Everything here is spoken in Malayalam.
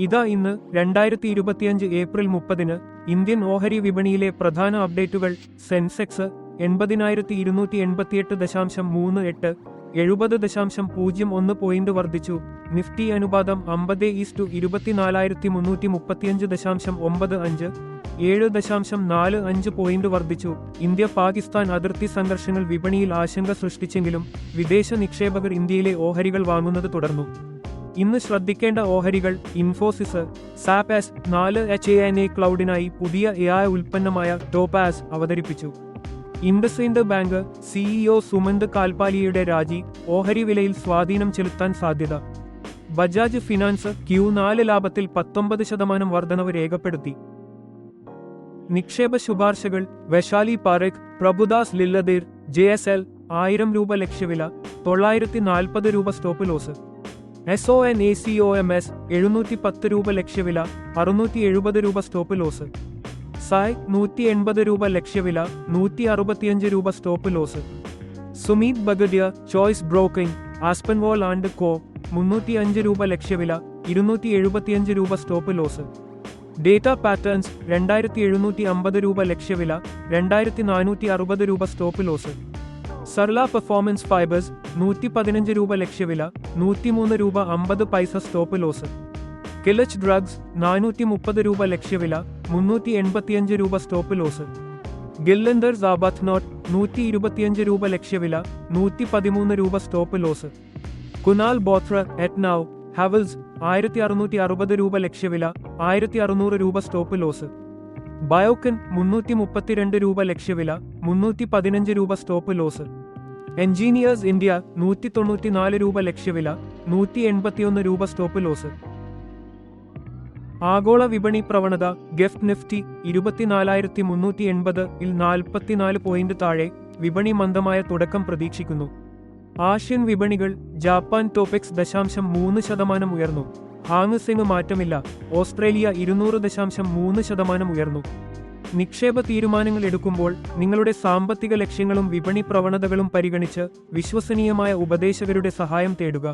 ഇതാ ഇന്ന് 2025 ഏപ്രിൽ 30 ഇന്ത്യൻ ഓഹരി വിപണിയിലെ പ്രധാന അപ്ഡേറ്റുകൾ. സെൻസെക്സ് 80,288.38, 70.01 പോയിന്റ് വർദ്ധിച്ചു. നിഫ്റ്റി അനുപാതം 50:24,335.95, 7.45 പോയിന്റ് വർദ്ധിച്ചു. ഇന്ത്യ പാകിസ്ഥാൻ അതിർത്തി സംഘർഷങ്ങൾ വിപണിയിൽ ആശങ്ക സൃഷ്ടിച്ചെങ്കിലും വിദേശ നിക്ഷേപകർ ഇന്ത്യയിലെ ഓഹരികൾ വാങ്ങുന്നത് തുടർന്നു. ഇന്ന് ശ്രദ്ധിക്കേണ്ട ഓഹരികൾ. ഇൻഫോസിസ്, സാപ്പ് S4HANA ക്ലൗഡിനായി പുതിയ AI ഉൽപ്പന്നമായ ടോപാസ് അവതരിപ്പിച്ചു. ഇൻഡസ്ഇൻഡ് ബാങ്ക് CEO സുമന്ത് കാൽപാലിയുടെ രാജി ഓഹരി വിലയിൽ സ്വാധീനം ചെലുത്താൻ സാധ്യത. ബജാജ് ഫിനാൻസ് Q4 ലാഭത്തിൽ 19% വർധനവ് രേഖപ്പെടുത്തി. നിക്ഷേപ ശുപാർശകൾ. വൈശാലി പാരഖ്, പ്രഭുദാസ് ലില്ലദേർ, JSL 1000 രൂപ ലക്ഷ്യവില, 940 രൂപ സ്റ്റോപ്പ് ലോസ്. SONACOMS 710 രൂപ ലക്ഷ്യവില, 670 രൂപ സ്റ്റോപ്പ് ലോസ്. സായ് 180 രൂപ ലക്ഷ്യവില, 165 രൂപ stop loss. Sumeet Bagadia choice broking Aspinwall and co 305 രൂപ ലക്ഷ്യവില, 275 രൂപ സ്റ്റോപ്പ് ലോസ്. ഡേറ്റ പാറ്റേൺസ് 2750 രൂപ ലക്ഷ്യവില, 2460 രൂപ സ്റ്റോപ്പ് ലോസ്. സർല പെർഫോമൻസ് ഫൈബേഴ്സ് 115 രൂപ ലക്ഷ്യവില, 103 രൂപ 50 പൈസ സ്റ്റോപ്പ് ലോസ്. കിലച്ച് ഡ്രഗ്സ് 430 രൂപ ലക്ഷ്യവില, 385 രൂപ സ്റ്റോപ്പ് ലോസ്. ഗില്ലന്ദർ സാബാത്ത് നോട്ട് 125 രൂപ ലക്ഷ്യവില, 113 രൂപ സ്റ്റോപ്പ് ലോസ്. കുനാൽ ബോത്ര എറ്റ്നൗ ഹാവൽസ് 1660 രൂപ ലക്ഷ്യവില, 1600 രൂപ സ്റ്റോപ്പ് ലോസ്. ബയോക്കൻ 332 രൂപ ലക്ഷ്യവില, 315 രൂപ സ്റ്റോപ്പ് ലോസ്. എൻജിനീയേഴ്സ് ഇന്ത്യ 194 രൂപ ലക്ഷ്യവില, 181 രൂപ സ്റ്റോപ്പ് ലോസ്. ആഗോള വിപണി പ്രവണത. ഗിഫ്റ്റ് നിഫ്റ്റി 24,380-ൽ 44 പോയിന്റ് താഴെ, വിപണി മന്ദമായ തുടക്കം പ്രതീക്ഷിക്കുന്നു. ആഷ്യൻ വിപണികൾ. ജാപ്പാൻ ടോപെക്സ് 0.3% ഉയർന്നു. ഹാങ്സെങ് മാറ്റമില്ല. ഓസ്ട്രേലിയ 200.3% ഉയർന്നു. നിക്ഷേപ തീരുമാനങ്ങൾ എടുക്കുമ്പോൾ നിങ്ങളുടെ സാമ്പത്തിക ലക്ഷ്യങ്ങളും വിപണി പ്രവണതകളും പരിഗണിച്ച് വിശ്വസനീയമായ ഉപദേശകരുടെ സഹായം തേടുക.